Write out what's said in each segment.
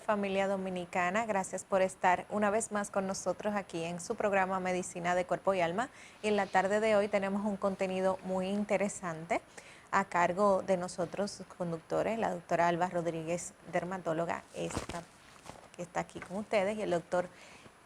familia dominicana, gracias por estar una vez más con nosotros aquí en su programa Medicina de Cuerpo y Alma. Y en la tarde de hoy tenemos un contenido muy interesante a cargo de nosotros, sus conductores, la doctora Alba Rodríguez, dermatóloga, que está aquí con ustedes, y el doctor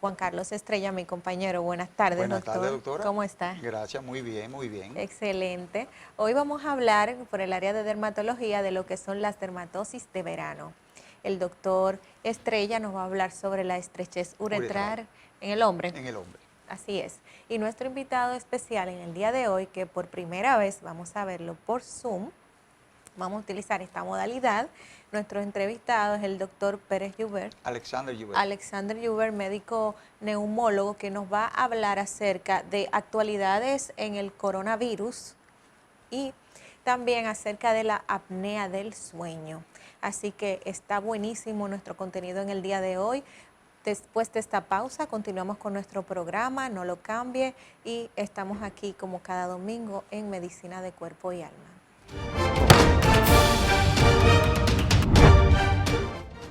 Juan Carlos Estrella, mi compañero. Buenas tardes, Buenas doctor. tardes, doctora. ¿Cómo está? Gracias, muy bien, muy bien. Excelente. Hoy vamos a hablar por el área de dermatología de lo que son las dermatosis de verano. El doctor Estrella nos va a hablar sobre la estrechez uretral en el hombre. En el hombre. Así es. Y nuestro invitado especial en el día de hoy, que por primera vez vamos a verlo por Zoom, vamos a utilizar esta modalidad. Nuestro entrevistado es el doctor Pérez Lluvert. Alexander Lluvert, médico neumólogo, que nos va a hablar acerca de actualidades en el coronavirus y también acerca de la apnea del sueño. Así que está buenísimo nuestro contenido en el día de hoy. Después de esta pausa continuamos con nuestro programa, no lo cambie, y estamos aquí como cada domingo en Medicina de Cuerpo y Alma.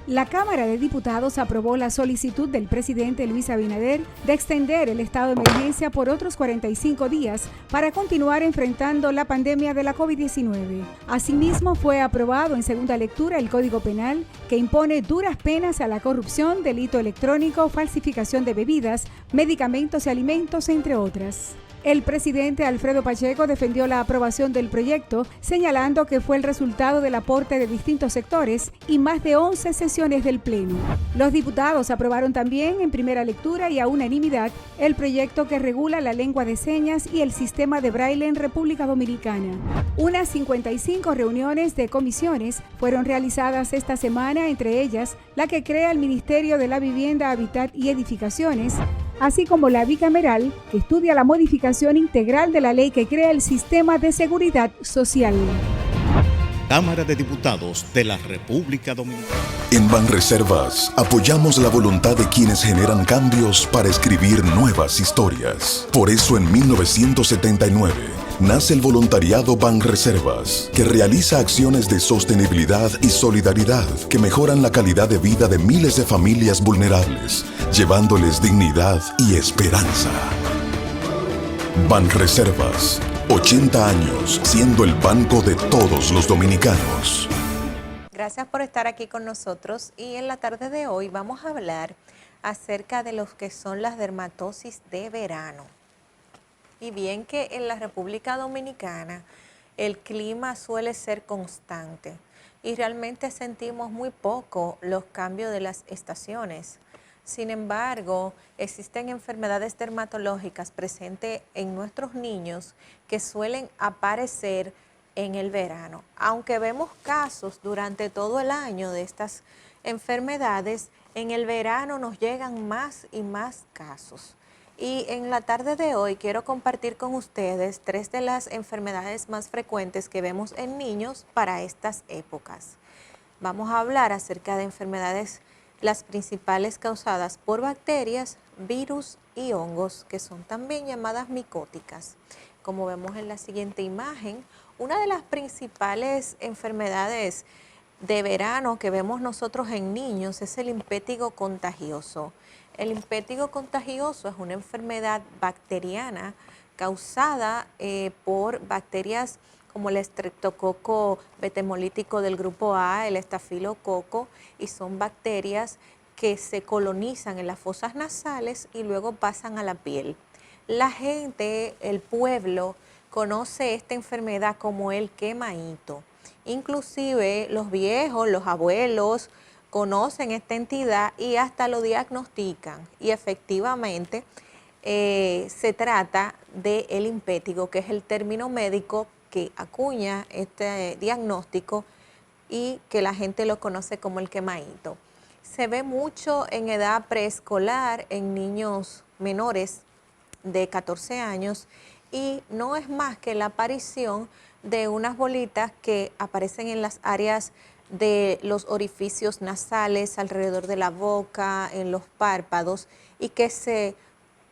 La Cámara de Diputados aprobó la solicitud del presidente Luis Abinader de extender el estado de emergencia por otros 45 días para continuar enfrentando la pandemia de la COVID-19. Asimismo, fue aprobado en segunda lectura el Código Penal, que impone duras penas a la corrupción, delito electrónico, falsificación de bebidas, medicamentos y alimentos, entre otras. El presidente Alfredo Pacheco defendió la aprobación del proyecto, señalando que fue el resultado del aporte de distintos sectores y más de 11 sesiones del Pleno. Los diputados aprobaron también en primera lectura y a unanimidad el proyecto que regula la lengua de señas y el sistema de braille en República Dominicana. Unas 55 reuniones de comisiones fueron realizadas esta semana, entre ellas la que crea el Ministerio de la Vivienda, Hábitat y Edificaciones, así como la bicameral, que estudia la modificación integral de la ley que crea el sistema de seguridad social. Cámara de Diputados de la República Dominicana. En Banreservas apoyamos la voluntad de quienes generan cambios para escribir nuevas historias. Por eso en 1979 nace el voluntariado Banreservas, que realiza acciones de sostenibilidad y solidaridad que mejoran la calidad de vida de miles de familias vulnerables, llevándoles dignidad y esperanza. Banreservas, 80 años siendo el banco de todos los dominicanos. Gracias por estar aquí con nosotros, y en la tarde de hoy vamos a hablar acerca de lo que son las dermatosis de verano. Y bien que en la República Dominicana el clima suele ser constante y realmente sentimos muy poco los cambios de las estaciones. Sin embargo, existen enfermedades dermatológicas presentes en nuestros niños que suelen aparecer en el verano. Aunque vemos casos durante todo el año de estas enfermedades, en el verano nos llegan más y más casos. Y en la tarde de hoy quiero compartir con ustedes 3 de las enfermedades más frecuentes que vemos en niños para estas épocas. Vamos a hablar acerca de enfermedades, las principales causadas por bacterias, virus y hongos, que son también llamadas micóticas. Como vemos en la siguiente imagen, una de las principales enfermedades de verano que vemos nosotros en niños es el impétigo contagioso. El impétigo contagioso es una enfermedad bacteriana causada por bacterias como el estreptococo betemolítico del grupo A, el estafilococo, y son bacterias que se colonizan en las fosas nasales y luego pasan a la piel. La gente, el pueblo, conoce esta enfermedad como el quemaíto. Inclusive los viejos, los abuelos, conocen esta entidad y hasta lo diagnostican, y efectivamente se trata del impétigo, que es el término médico que acuña este diagnóstico y que la gente lo conoce como el quemaíto. Se ve mucho en edad preescolar, en niños menores de 14 años, y no es más que la aparición de unas bolitas que aparecen en las áreas de los orificios nasales, alrededor de la boca, en los párpados, y que se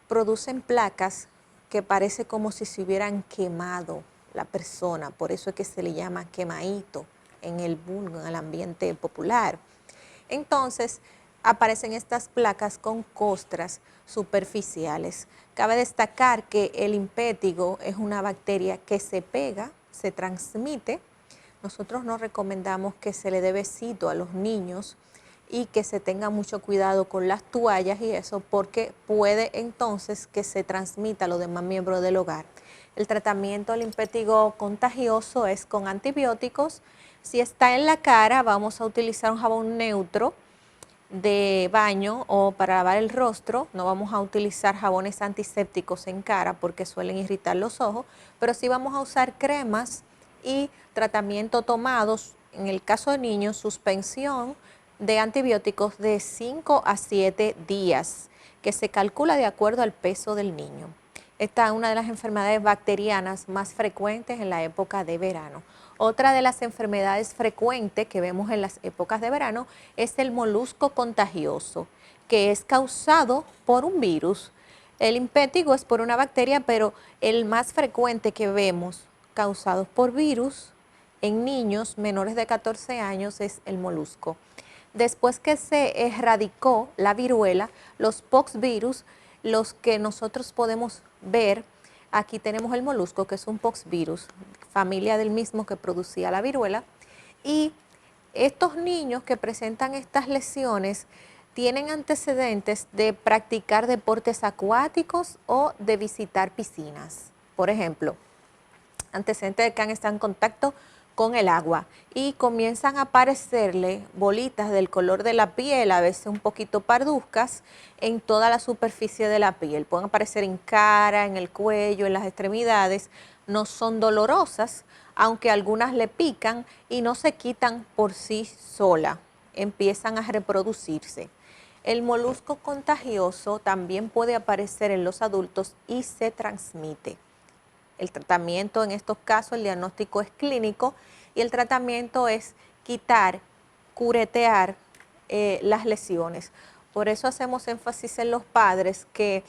producen placas que parece como si se hubieran quemado la persona. Por eso es que se le llama quemaíto en el vulgo, en el ambiente popular. Entonces, aparecen estas placas con costras superficiales. Cabe destacar que el impétigo es una bacteria que se pega, se transmite. Nosotros no recomendamos que se le dé besito a los niños y que se tenga mucho cuidado con las toallas y eso, porque puede entonces que se transmita a los demás miembros del hogar. El tratamiento del impétigo contagioso es con antibióticos. Si está en la cara, vamos a utilizar un jabón neutro de baño o para lavar el rostro. No vamos a utilizar jabones antisépticos en cara porque suelen irritar los ojos, pero sí vamos a usar cremas y tratamiento tomados, en el caso de niños, suspensión de antibióticos de 5 a 7 días, que se calcula de acuerdo al peso del niño. Esta es una de las enfermedades bacterianas más frecuentes en la época de verano. Otra de las enfermedades frecuentes que vemos en las épocas de verano es el molusco contagioso, que es causado por un virus. El impétigo es por una bacteria, pero el más frecuente que vemos causados por virus en niños menores de 14 años es el molusco. Después que se erradicó la viruela, los poxvirus, los que nosotros podemos ver, aquí tenemos el molusco, que es un poxvirus, familia del mismo que producía la viruela, y estos niños que presentan estas lesiones tienen antecedentes de practicar deportes acuáticos o de visitar piscinas. Por ejemplo, antecedentes de que han estado en contacto con el agua y comienzan a aparecerle bolitas del color de la piel, a veces un poquito parduzcas, en toda la superficie de la piel. Pueden aparecer en cara, en el cuello, en las extremidades. No son dolorosas, aunque algunas le pican y no se quitan por sí sola. Empiezan a reproducirse. El molusco contagioso también puede aparecer en los adultos y se transmite. El tratamiento en estos casos, el diagnóstico es clínico y el tratamiento es quitar, curetear las lesiones. Por eso hacemos énfasis en los padres que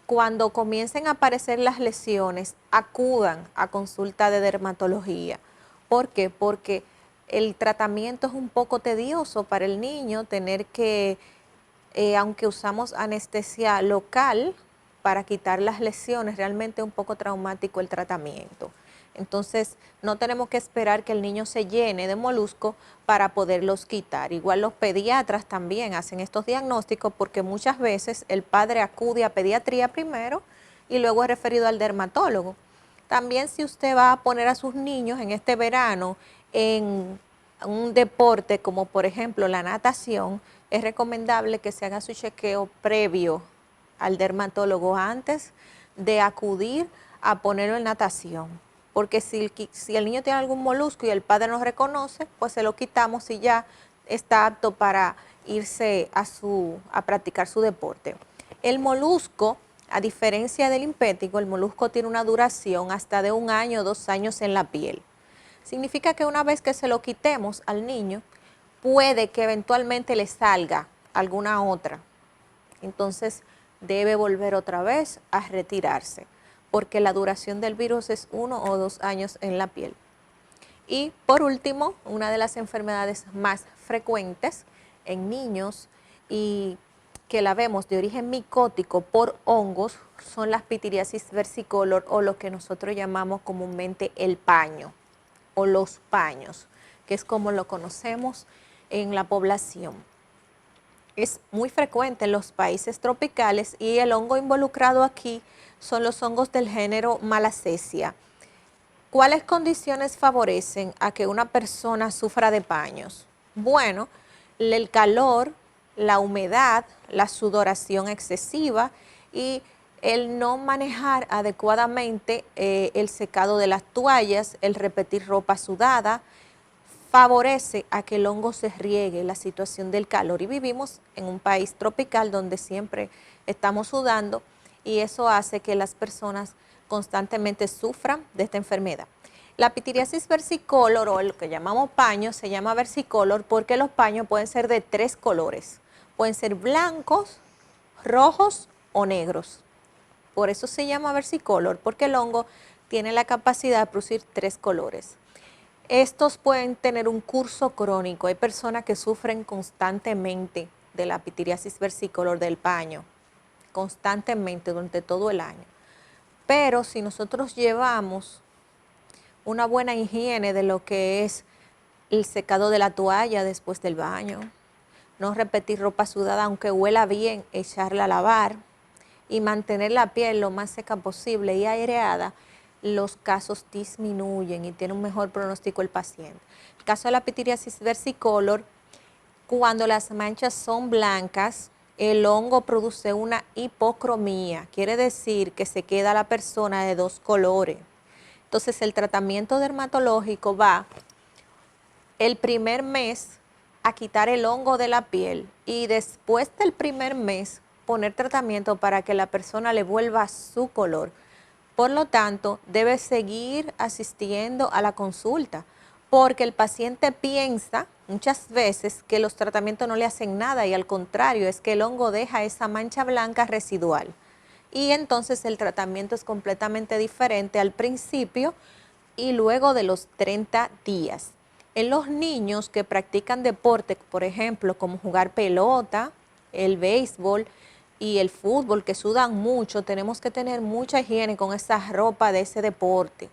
cuando comiencen a aparecer las lesiones, acudan a consulta de dermatología. ¿Por qué? Porque el tratamiento es un poco tedioso para el niño, tener que, aunque usamos anestesia local, para quitar las lesiones, realmente es un poco traumático el tratamiento. Entonces, no tenemos que esperar que el niño se llene de molusco para poderlos quitar. Igual los pediatras también hacen estos diagnósticos porque muchas veces el padre acude a pediatría primero y luego es referido al dermatólogo. También si usted va a poner a sus niños en este verano en un deporte como por ejemplo la natación, es recomendable que se haga su chequeo previo al dermatólogo antes de acudir a ponerlo en natación. Porque si el niño tiene algún molusco y el padre no reconoce, pues se lo quitamos y ya está apto para irse a practicar su deporte. El molusco, a diferencia del impétigo, el molusco tiene una duración hasta de 1 año o 2 años en la piel. Significa que una vez que se lo quitemos al niño, puede que eventualmente le salga alguna otra. Entonces, debe volver otra vez a retirarse, porque la duración del virus es 1 o 2 años en la piel. Y por último, una de las enfermedades más frecuentes en niños y que la vemos de origen micótico por hongos son las pitiriasis versicolor o lo que nosotros llamamos comúnmente el paño o los paños, que es como lo conocemos en la población. Es muy frecuente en los países tropicales y el hongo involucrado aquí son los hongos del género Malassezia. ¿Cuáles condiciones favorecen a que una persona sufra de paños? Bueno, el calor, la humedad, la sudoración excesiva y el no manejar adecuadamente el secado de las toallas, el repetir ropa sudada, favorece a que el hongo se riegue, la situación del calor. Y vivimos en un país tropical donde siempre estamos sudando y eso hace que las personas constantemente sufran de esta enfermedad. La pitiriasis versicolor o lo que llamamos paño se llama versicolor porque los paños pueden ser de 3 colores. Pueden ser blancos, rojos o negros. Por eso se llama versicolor, porque el hongo tiene la capacidad de producir 3 colores. Estos pueden tener un curso crónico. Hay personas que sufren constantemente de la pitiriasis versicolor del paño, constantemente durante todo el año. Pero si nosotros llevamos una buena higiene de lo que es el secado de la toalla después del baño, no repetir ropa sudada aunque huela bien, echarla a lavar y mantener la piel lo más seca posible y aireada, los casos disminuyen y tiene un mejor pronóstico el paciente. El caso de la pitiriasis versicolor, cuando las manchas son blancas, el hongo produce una hipocromía, quiere decir que se queda la persona de dos colores. Entonces el tratamiento dermatológico va el primer mes a quitar el hongo de la piel y después del primer mes poner tratamiento para que la persona le vuelva su color. Por lo tanto, debe seguir asistiendo a la consulta porque el paciente piensa muchas veces que los tratamientos no le hacen nada y al contrario, es que el hongo deja esa mancha blanca residual. Y entonces el tratamiento es completamente diferente al principio y luego de los 30 días. En los niños que practican deporte, por ejemplo, como jugar pelota, el béisbol y el fútbol, que sudan mucho, tenemos que tener mucha higiene con esa ropa de ese deporte,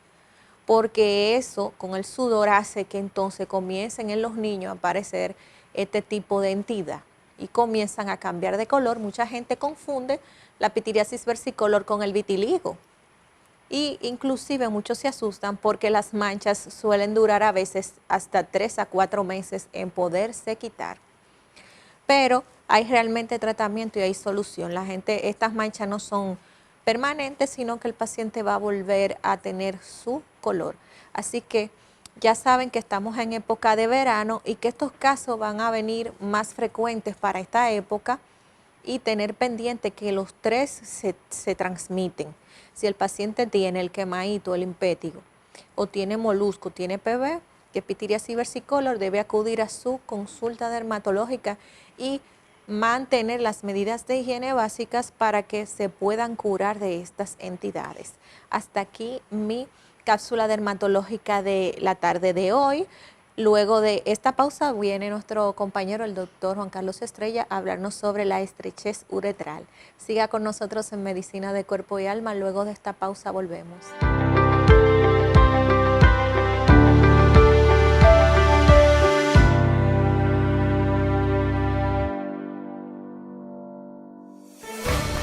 porque eso con el sudor hace que entonces comiencen en los niños a aparecer este tipo de entidad y comienzan a cambiar de color. Mucha gente confunde la pitiriasis versicolor con el vitiligo y inclusive muchos se asustan porque las manchas suelen durar a veces hasta 3 a 4 meses en poderse quitar. Pero hay realmente tratamiento y hay solución. Estas manchas no son permanentes, sino que el paciente va a volver a tener su color. Así que ya saben que estamos en época de verano y que estos casos van a venir más frecuentes para esta época y tener pendiente que los tres se transmiten. Si el paciente tiene el quemadito, el impétigo, o tiene molusco, tiene PB, que pitiriasis versicolor, debe acudir a su consulta dermatológica y mantener las medidas de higiene básicas para que se puedan curar de estas entidades. Hasta aquí mi cápsula dermatológica de la tarde de hoy. Luego de esta pausa viene nuestro compañero, el doctor Juan Carlos Estrella, a hablarnos sobre la estrechez uretral. Siga con nosotros en Medicina de Cuerpo y Alma. Luego de esta pausa volvemos.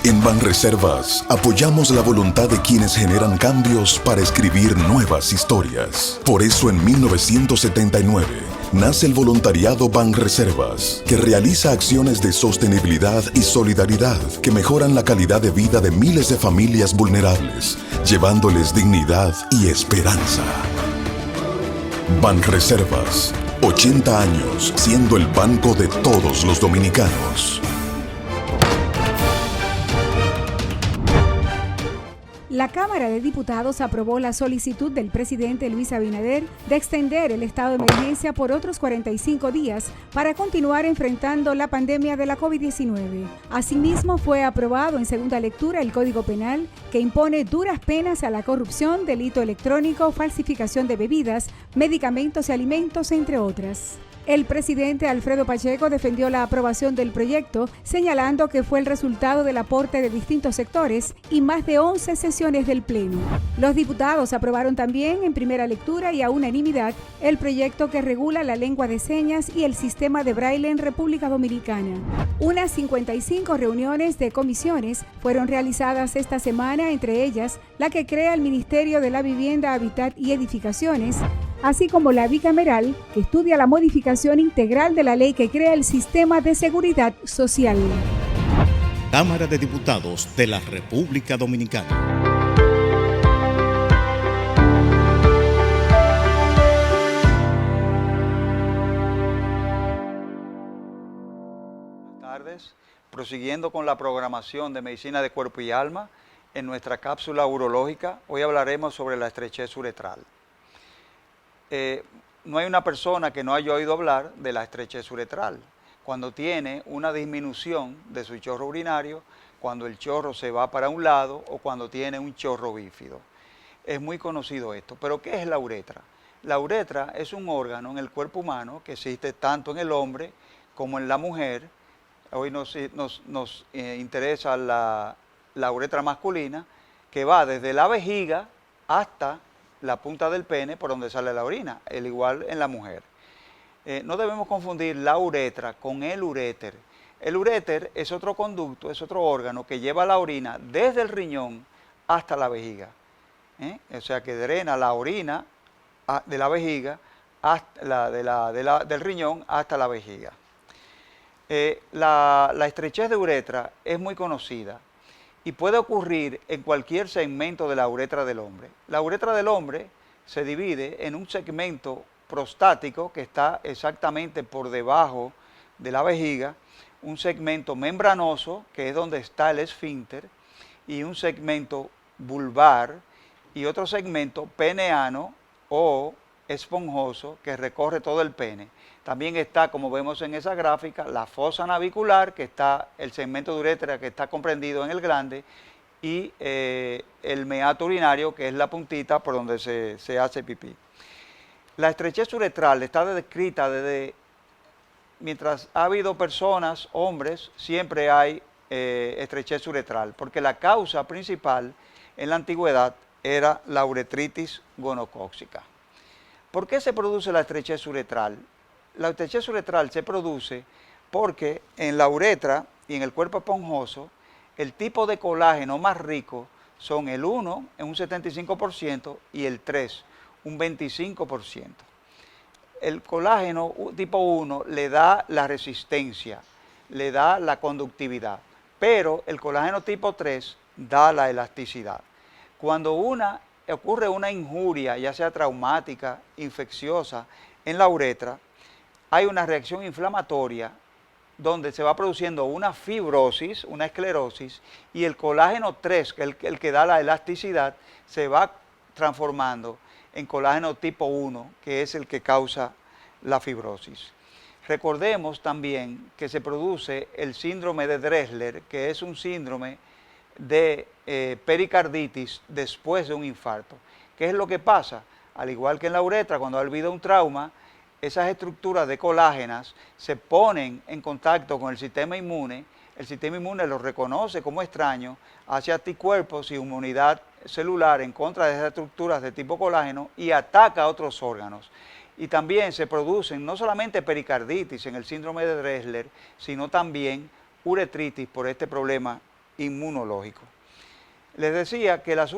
En Banreservas apoyamos la voluntad de quienes generan cambios para escribir nuevas historias. Por eso en 1979 nace el voluntariado Banreservas, que realiza acciones de sostenibilidad y solidaridad que mejoran la calidad de vida de miles de familias vulnerables, llevándoles dignidad y esperanza. Banreservas, 80 años siendo el banco de todos los dominicanos. La Cámara de Diputados aprobó la solicitud del presidente Luis Abinader de extender el estado de emergencia por otros 45 días para continuar enfrentando la pandemia de la COVID-19. Asimismo, fue aprobado en segunda lectura el Código Penal, que impone duras penas a la corrupción, delito electrónico, falsificación de bebidas, medicamentos y alimentos, entre otras. El presidente Alfredo Pacheco defendió la aprobación del proyecto, señalando que fue el resultado del aporte de distintos sectores y más de 11 sesiones del Pleno. Los diputados aprobaron también en primera lectura y a unanimidad el proyecto que regula la lengua de señas y el sistema de braille en República Dominicana. Unas 55 reuniones de comisiones fueron realizadas esta semana, entre ellas la que crea el Ministerio de la Vivienda, Hábitat y Edificaciones, así como la bicameral, que estudia la modificación integral de la ley que crea el sistema de seguridad social. Cámara de Diputados de la República Dominicana. Buenas tardes. Prosiguiendo con la programación de Medicina de Cuerpo y Alma, en nuestra cápsula urológica, hoy hablaremos sobre la estrechez uretral. No hay una persona que no haya oído hablar de la estrechez uretral, cuando tiene una disminución de su chorro urinario, cuando el chorro se va para un lado o cuando tiene un chorro bífido. Es muy conocido esto, pero ¿qué es la uretra? La uretra es un órgano en el cuerpo humano que existe tanto en el hombre como en la mujer. Hoy nos interesa la uretra masculina, que va desde la vejiga hasta la punta del pene por donde sale la orina, el igual en la mujer. No debemos confundir la uretra con el uréter. El uréter es otro conducto, es otro órgano que lleva la orina desde el riñón hasta la vejiga. O sea que drena la orina de la vejiga, hasta del riñón hasta la vejiga. La estrechez de uretra es muy conocida y puede ocurrir en cualquier segmento de la uretra del hombre. La uretra del hombre se divide en un segmento prostático que está exactamente por debajo de la vejiga, un segmento membranoso que es donde está el esfínter, y un segmento vulvar y otro segmento peneano o esponjoso que recorre todo el pene. También está, como vemos en esa gráfica, la fosa navicular, que está el segmento de uretra que está comprendido en el glande, y el meato urinario, que es la puntita por donde se hace pipí. La estrechez uretral está descrita desde, mientras ha habido personas, hombres, siempre hay estrechez uretral, porque la causa principal en la antigüedad era la uretritis gonocócica. ¿Por qué se produce la estrechez uretral? La estrechez uretral se produce porque en la uretra y en el cuerpo esponjoso el tipo de colágeno más rico son el 1 en un 75% y el 3 un 25%. El colágeno tipo 1 le da la resistencia, le da la conductividad, pero el colágeno tipo 3 da la elasticidad. Cuando ocurre una injuria, ya sea traumática, infecciosa, en la uretra, hay una reacción inflamatoria donde se va produciendo una fibrosis, una esclerosis, y el colágeno 3, que es el que da la elasticidad, se va transformando en colágeno tipo 1, que es el que causa la fibrosis. Recordemos también que se produce el síndrome de Dressler, que es un síndrome de pericarditis después de un infarto. ¿Qué es lo que pasa? Al igual que en la uretra, cuando ha habido un trauma, esas estructuras de colágenas se ponen en contacto con el sistema inmune los reconoce como extraños, hace anticuerpos y inmunidad celular en contra de esas estructuras de tipo colágeno y ataca a otros órganos. Y también se producen no solamente pericarditis en el síndrome de Dressler, sino también uretritis por este problema inmunológico. Les decía que las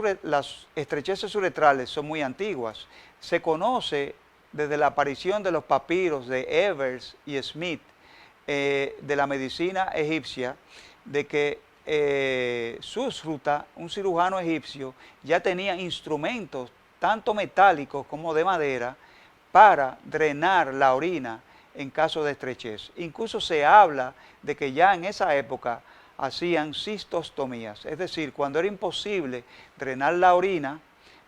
estrecheces uretrales son muy antiguas. Se conoce desde la aparición de los papiros de Evers y Smith de la medicina egipcia, de que Susruta, un cirujano egipcio, ya tenía instrumentos tanto metálicos como de madera para drenar la orina en caso de estrechez. Incluso se habla de que ya en esa época hacían cistostomías, es decir, cuando era imposible drenar la orina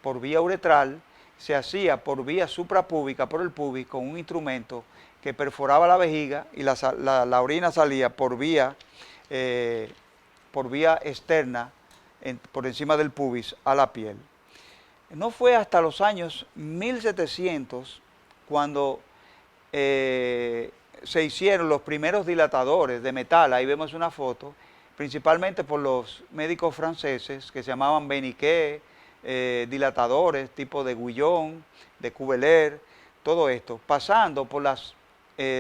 por vía uretral, se hacía por vía suprapúbica, por el pubis, con un instrumento que perforaba la vejiga y la orina salía por vía externa, por encima del pubis, a la piel. No fue hasta los años 1700 cuando se hicieron los primeros dilatadores de metal. Ahí vemos una foto, principalmente por los médicos franceses que se llamaban Beniquet, dilatadores tipo de Guillon, de Cubeler, todo esto, pasando por las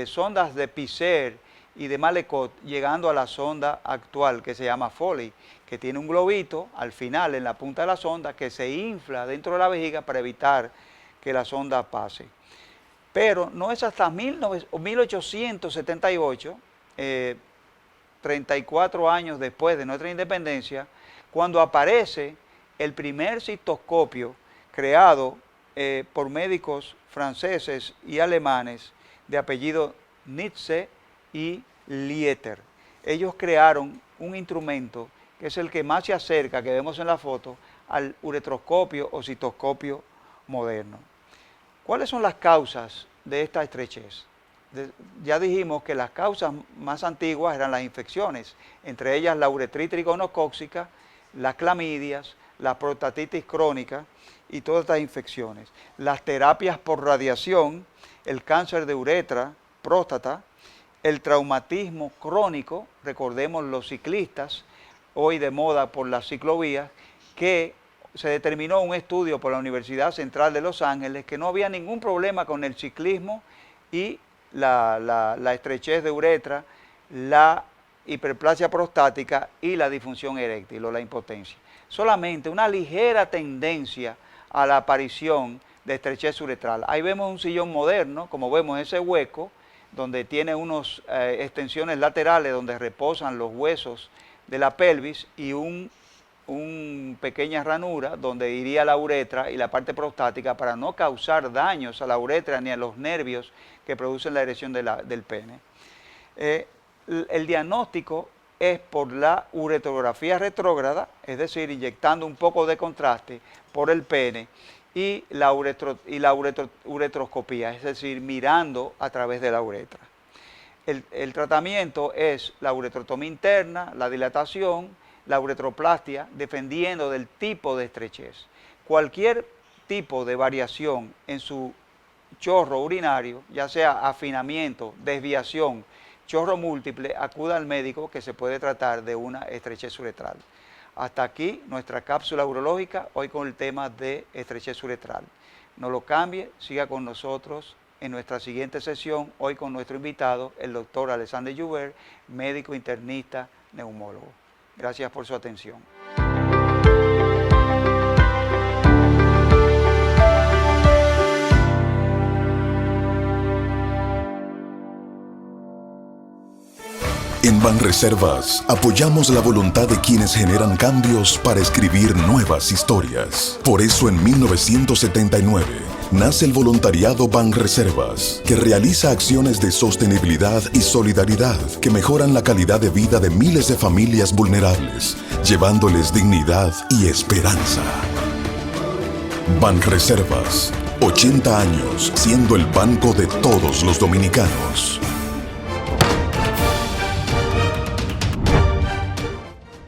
sondas de Pisser y de Malecot, llegando a la sonda actual que se llama Foley, que tiene un globito al final en la punta de la sonda que se infla dentro de la vejiga para evitar que la sonda pase. Pero no es hasta 1878, 34 años después de nuestra independencia, cuando aparece el primer cistoscopio creado por médicos franceses y alemanes de apellido Nitze y Lieter. Ellos crearon un instrumento que es el que más se acerca, que vemos en la foto, al uretroscopio o cistoscopio moderno. ¿Cuáles son las causas de esta estrechez? Ya dijimos que las causas más antiguas eran las infecciones, entre ellas la uretritis gonocócica, las clamidias, la prostatitis crónica y todas estas infecciones. Las terapias por radiación, el cáncer de uretra, próstata, el traumatismo crónico, recordemos los ciclistas, hoy de moda por las ciclovías, que se determinó un estudio por la Universidad Central de Los Ángeles que no había ningún problema con el ciclismo y la estrechez de uretra, la hiperplasia prostática y la disfunción eréctil o la impotencia. Solamente una ligera tendencia a la aparición de estrechez uretral. Ahí vemos un sillón moderno, como vemos ese hueco, donde tiene unas extensiones laterales donde reposan los huesos de la pelvis y una pequeña ranura donde iría la uretra y la parte prostática para no causar daños a la uretra ni a los nervios que producen la erección del pene. El diagnóstico es por la uretrografía retrógrada, es decir, inyectando un poco de contraste por el pene, y la uretroscopía, es decir, mirando a través de la uretra. El tratamiento es la uretrotomía interna, la dilatación, la uretroplastia, dependiendo del tipo de estrechez. Cualquier tipo de variación en su chorro urinario, ya sea afinamiento, desviación, chorro múltiple, acuda al médico que se puede tratar de una estrechez uretral. Hasta aquí nuestra cápsula urológica, hoy con el tema de estrechez uretral. No lo cambie, siga con nosotros en nuestra siguiente sesión, hoy con nuestro invitado, el doctor Alexander Joubert, médico internista, neumólogo. Gracias por su atención. En Banreservas apoyamos la voluntad de quienes generan cambios para escribir nuevas historias. Por eso en 1979 nace el voluntariado Banreservas, que realiza acciones de sostenibilidad y solidaridad que mejoran la calidad de vida de miles de familias vulnerables, llevándoles dignidad y esperanza. Banreservas, 80 años siendo el banco de todos los dominicanos.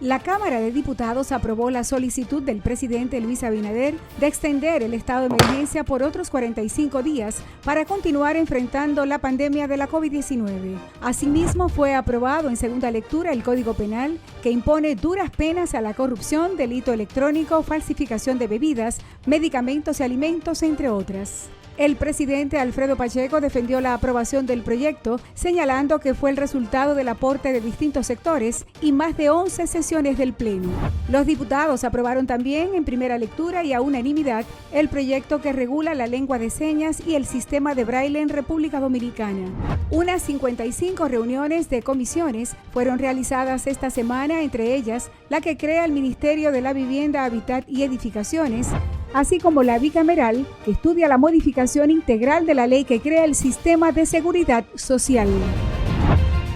La Cámara de Diputados aprobó la solicitud del presidente Luis Abinader de extender el estado de emergencia por otros 45 días para continuar enfrentando la pandemia de la COVID-19. Asimismo, fue aprobado en segunda lectura el Código Penal, que impone duras penas a la corrupción, delito electrónico, falsificación de bebidas, medicamentos y alimentos, entre otras. El presidente Alfredo Pacheco defendió la aprobación del proyecto, señalando que fue el resultado del aporte de distintos sectores y más de 11 sesiones del Pleno. Los diputados aprobaron también en primera lectura y a unanimidad el proyecto que regula la lengua de señas y el sistema de braille en República Dominicana. Unas 55 reuniones de comisiones fueron realizadas esta semana, entre ellas la que crea el Ministerio de la Vivienda, Hábitat y Edificaciones, así como la bicameral, que estudia la modificación integral de la ley que crea el sistema de seguridad social.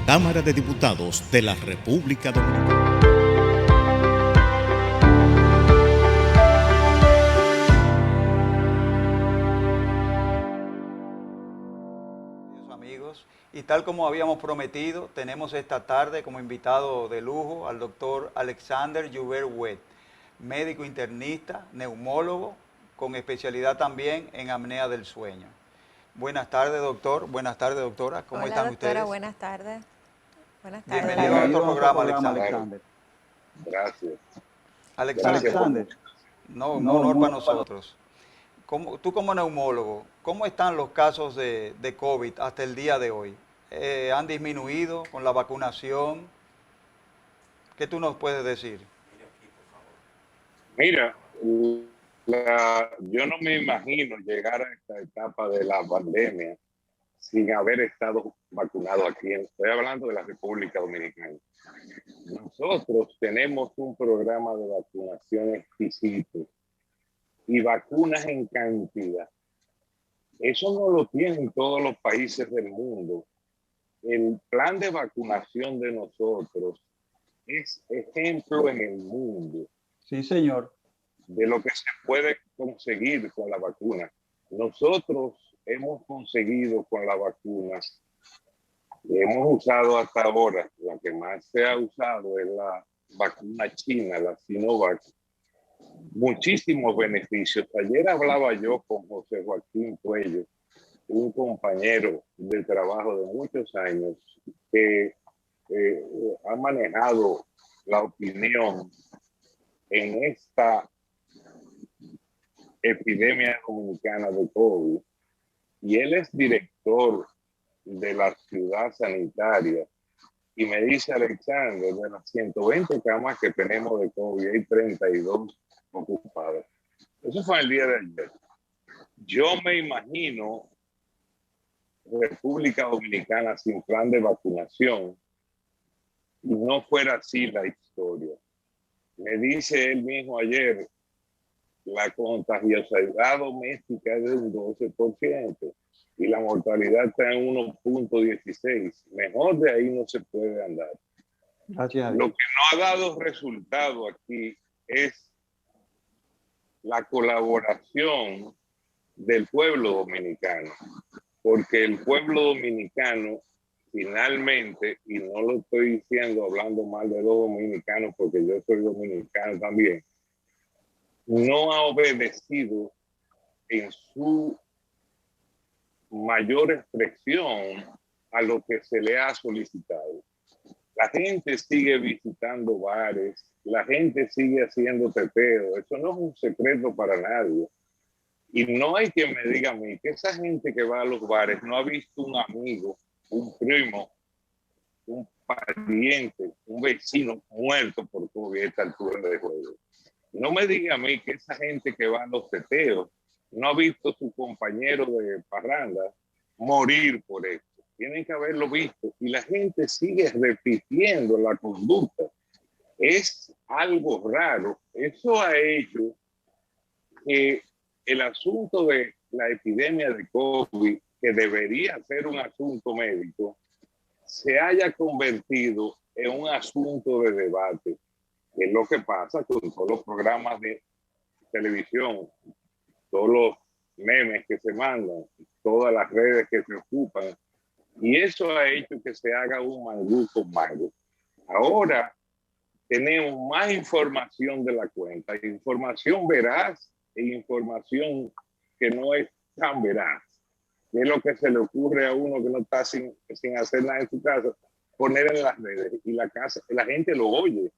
Cámara de Diputados de la República Dominicana. Amigos, y tal como habíamos prometido, tenemos esta tarde como invitado de lujo al doctor Alexander Joubert, médico internista, neumólogo, con especialidad también en apnea del sueño. Buenas tardes, doctor. Buenas tardes, doctora. ¿Cómo están ustedes? Hola, doctora. Buenas tardes. Buenas tardes. Bienvenido a nuestro programa, Alexander. Gracias. Alexander. No, un honor para nosotros. Tú como neumólogo, ¿cómo están los casos de COVID hasta el día de hoy? ¿Han disminuido con la vacunación? ¿Qué tú nos puedes decir? Mira, yo no me imagino llegar a esta etapa de la pandemia sin haber estado vacunado aquí. Estoy hablando de la República Dominicana. Nosotros tenemos un programa de vacunación exquisito y vacunas en cantidad. Eso no lo tienen todos los países del mundo. El plan de vacunación de nosotros es ejemplo en el mundo. Sí, señor. De lo que se puede conseguir con la vacuna. Nosotros hemos conseguido con la vacuna, hemos usado hasta ahora, la que más se ha usado es la vacuna china, la Sinovac, muchísimos beneficios. Ayer hablaba yo con José Joaquín Cuello, un compañero de trabajo de muchos años que ha manejado la opinión en esta epidemia dominicana de COVID, y él es director de la ciudad sanitaria, y me dice: Alexander, de las 120 camas que tenemos de COVID, hay 32 ocupadas. Eso fue el día de ayer. Yo me imagino República Dominicana sin plan de vacunación, y no fuera así la historia. Me dice él mismo ayer, la contagiosidad doméstica es de un 12% y la mortalidad está en 1.16. Mejor de ahí no se puede andar. Gracias a Dios. Lo que no ha dado resultado aquí es la colaboración del pueblo dominicano, porque el pueblo dominicano finalmente, y no lo estoy diciendo hablando mal de los dominicanos porque yo soy dominicano también, no ha obedecido en su mayor expresión a lo que se le ha solicitado. La gente sigue visitando bares, la gente sigue haciendo teteo, eso no es un secreto para nadie. Y no hay que me diga a mí que esa gente que va a los bares no ha visto un amigo, un primo, un pariente, un vecino muerto por COVID a esta altura de juego. No me diga a mí que esa gente que va a los teteos no ha visto a su compañero de parranda morir por esto. Tienen que haberlo visto. Y la gente sigue repitiendo la conducta. Es algo raro. Eso ha hecho que el asunto de la epidemia de COVID, que debería ser un asunto médico, se haya convertido en un asunto de debate. Es lo que pasa con todos los programas de televisión, todos los memes que se mandan, todas las redes que se ocupan, y eso ha hecho que se haga un mangú con mango. Ahora tenemos más información de la cuenta, información veraz e información que no es tan veraz. Es lo que se le ocurre a uno que no está sin hacer nada en su casa, poner en las redes, y la gente lo oye,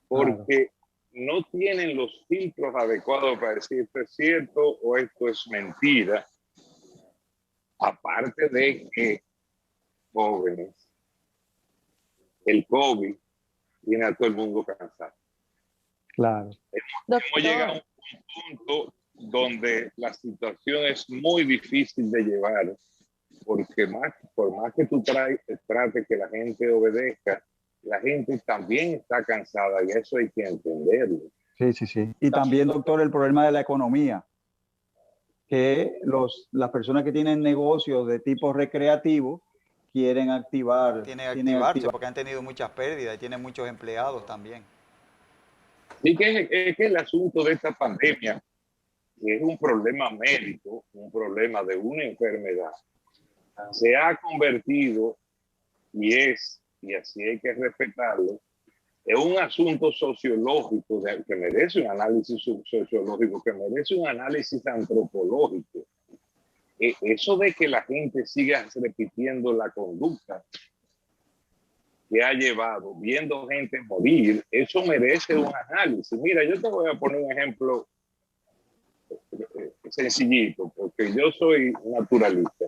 porque no tienen los filtros adecuados para decir esto es cierto o esto es mentira. Aparte de que, jóvenes, el COVID tiene a todo el mundo cansado. Claro. Hemos llegado a un punto donde la situación es muy difícil de llevar, porque por más que tú trates que la gente obedezca, la gente también está cansada, y eso hay que entenderlo. Sí, sí, sí. Y también, doctor, el problema de la economía, que las personas que tienen negocios de tipo recreativo quieren activar. Tienen que activarse porque han tenido muchas pérdidas y tienen muchos empleados también. Sí, es que el asunto de esta pandemia es un problema médico, un problema de una enfermedad, se ha convertido, y así hay que respetarlo, es un asunto sociológico que merece un análisis sociológico, que merece un análisis antropológico. Eso de que la gente siga repitiendo la conducta que ha llevado, viendo gente morir, eso merece un análisis. Mira, yo te voy a poner un ejemplo sencillito, porque yo soy naturalista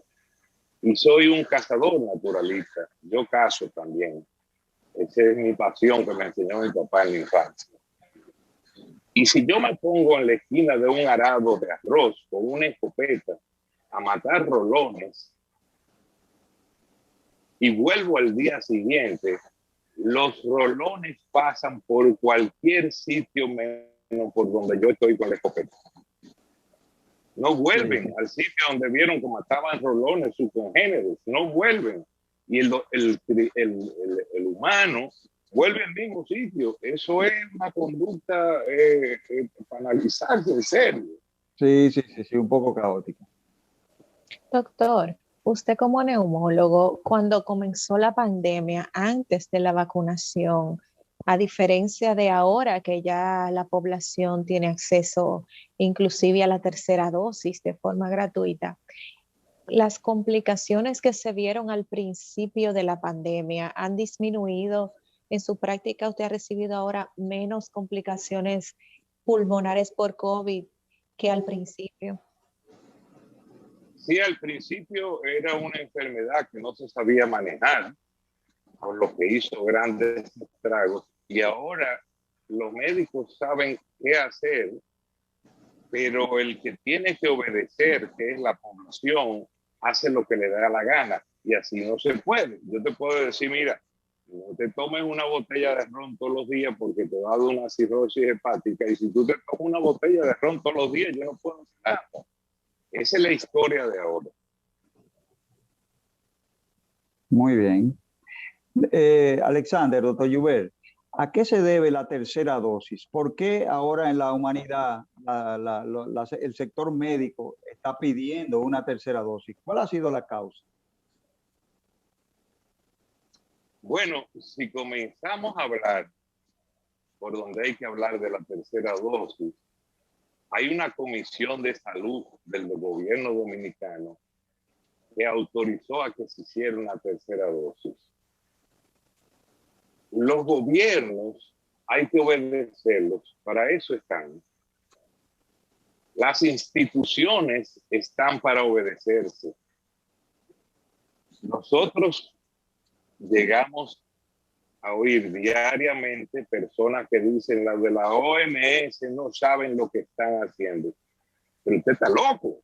y soy un cazador naturalista. Yo cazo también. Esa es mi pasión que me enseñó mi papá en la infancia. Y si yo me pongo en la esquina de un arado de arroz con una escopeta a matar rolones y vuelvo al día siguiente, los rolones pasan por cualquier sitio menos por donde yo estoy con la escopeta. No vuelven al sitio donde vieron que mataban rolones, sus congéneres, no vuelven. Y el humano vuelve al mismo sitio. Eso es una conducta para analizarse en serio. Sí, sí, sí, sí, un poco caótica. Doctor, usted como neumólogo, cuando comenzó la pandemia, antes de la vacunación, A diferencia de ahora que ya la población tiene acceso inclusive a la tercera dosis de forma gratuita. Las complicaciones que se vieron al principio de la pandemia han disminuido. En su práctica, ¿usted ha recibido ahora menos complicaciones pulmonares por COVID que al principio? Sí, al principio era una enfermedad que no se sabía manejar, por lo que hizo grandes estragos. Y ahora los médicos saben qué hacer, pero el que tiene que obedecer, que es la población, hace lo que le da la gana. Y así no se puede. Yo te puedo decir, mira, no te tomes una botella de ron todos los días porque te va a dar una cirrosis hepática. Y si tú te tomas una botella de ron todos los días, yo no puedo hacer nada. Esa es la historia de ahora. Muy bien. Alexander, doctor Joubert, ¿a qué se debe la tercera dosis? ¿Por qué ahora en la humanidad el sector médico está pidiendo una tercera dosis? ¿Cuál ha sido la causa? Bueno, si comenzamos a hablar por donde hay que hablar de la tercera dosis, hay una comisión de salud del gobierno dominicano que autorizó a que se hiciera una tercera dosis. Los gobiernos hay que obedecerlos, para eso están. Las instituciones están para obedecerse. Nosotros llegamos a oír diariamente personas que dicen las de la OMS no saben lo que están haciendo. Pero usted está loco.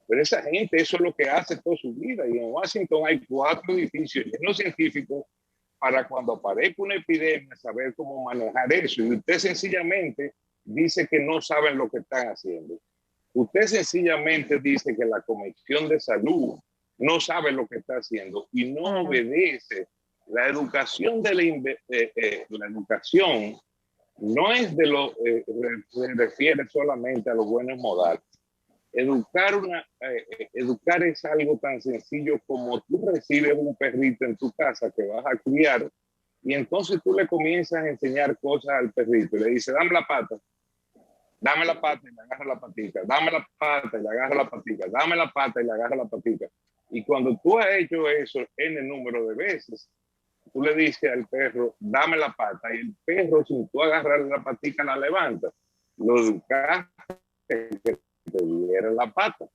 Pero esa gente, eso es lo que hace toda su vida. Y en Washington hay 4 edificios llenos de científicos para cuando aparezca una epidemia saber cómo manejar eso. Y usted sencillamente dice que no saben lo que están haciendo. Usted sencillamente dice que la Comisión de Salud no sabe lo que está haciendo y no obedece. La educación de la educación no es de lo se refiere solamente a los buenos modales. Educar es algo tan sencillo como tú recibes un perrito en tu casa que vas a criar y entonces tú le comienzas a enseñar cosas al perrito y le dices, dame la pata y le agarra la patica, dame la pata y le agarra la patica, dame la pata y le agarra la patica. Y cuando tú has hecho eso en el número de veces, tú le dices al perro, dame la pata, y el perro, sin tú agarrarle la patica, la levanta. Lo educaste que te diera la pata.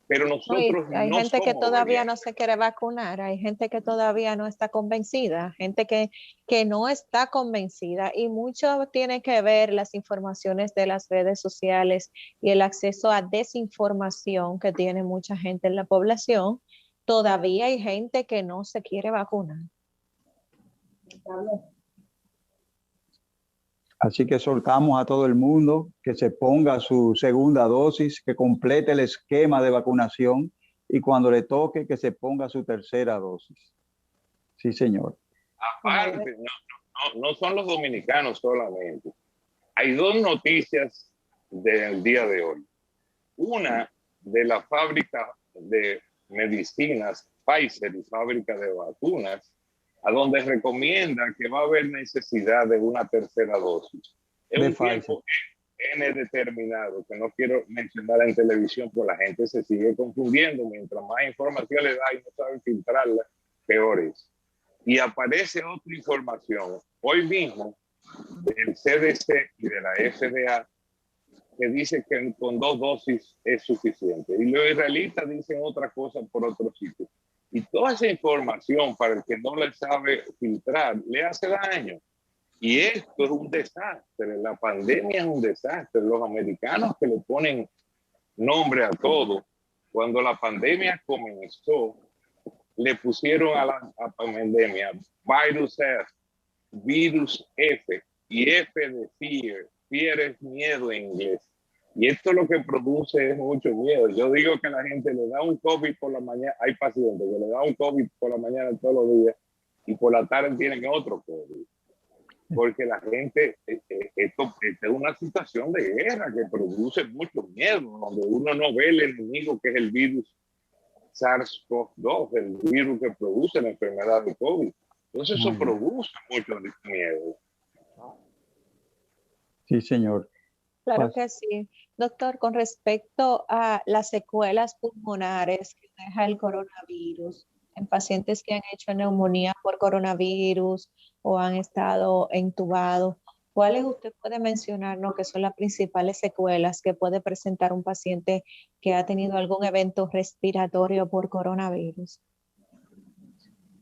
Pero nosotros hay no gente que somos todavía obedientes. no se quiere vacunar, hay gente que todavía no está convencida, gente que no está convencida y mucho tiene que ver las informaciones de las redes sociales y el acceso a desinformación que tiene mucha gente en la población. Todavía hay gente que no se quiere vacunar. Así que soltamos a todo el mundo que se ponga su segunda dosis, que complete el esquema de vacunación y cuando le toque que se ponga su tercera dosis. Sí, señor. Aparte, no son los dominicanos solamente. Hay 2 noticias del día de hoy. Una de la fábrica de medicinas Pfizer y fábrica de vacunas, a donde recomienda que va a haber necesidad de una tercera dosis. Es un tiempo N determinado, que no quiero mencionar en televisión, porque la gente se sigue confundiendo. Mientras más información le da y no saben filtrarla, peor es. Y aparece otra información, hoy mismo, del CDC y de la FDA, que dice que con 2 dosis es suficiente. Y los israelitas dicen otra cosa por otro sitio. Y toda esa información, para el que no le sabe filtrar, le hace daño. Y esto es un desastre. La pandemia es un desastre. Los americanos que le ponen nombre a todo, cuando la pandemia comenzó, le pusieron a la pandemia virus F, virus F, y F de fear. Fear es miedo en inglés. Y esto lo que produce es mucho miedo. Yo digo que la gente le da un COVID por la mañana, hay pacientes que le da un COVID por la mañana todos los días y por la tarde tienen otro COVID. Porque la gente, esto es una situación de guerra que produce mucho miedo, donde uno no ve el enemigo que es el virus SARS-CoV-2, el virus que produce la enfermedad de COVID. Entonces eso produce mucho miedo. Sí, señor. Claro que sí. Doctor, con respecto a las secuelas pulmonares que deja el coronavirus en pacientes que han hecho neumonía por coronavirus o han estado entubados, ¿cuáles usted puede mencionarnos que son las principales secuelas que puede presentar un paciente que ha tenido algún evento respiratorio por coronavirus?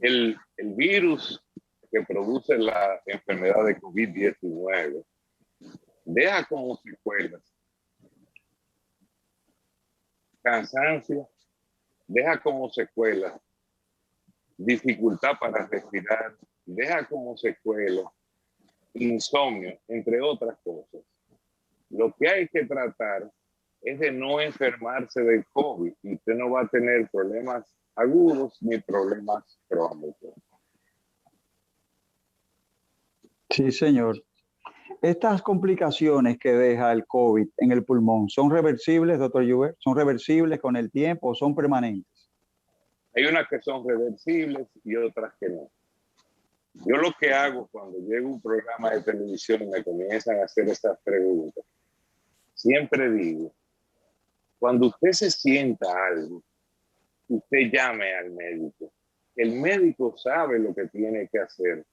El virus que produce la enfermedad de COVID-19 deja como secuelas cansancio, deja como secuelas dificultad para respirar, deja como secuelas insomnio, entre otras cosas. Lo que hay que tratar es de no enfermarse del COVID y usted no va a tener problemas agudos ni problemas crónicos. Sí, señor. Estas complicaciones que deja el COVID en el pulmón, ¿son reversibles, doctor Joubert? ¿Son reversibles con el tiempo o son permanentes? Hay unas que son reversibles y otras que no. Yo lo que hago cuando llego a un programa de televisión y me comienzan a hacer estas preguntas, siempre digo, cuando usted se sienta algo, usted llame al médico. El médico sabe lo que tiene que hacer.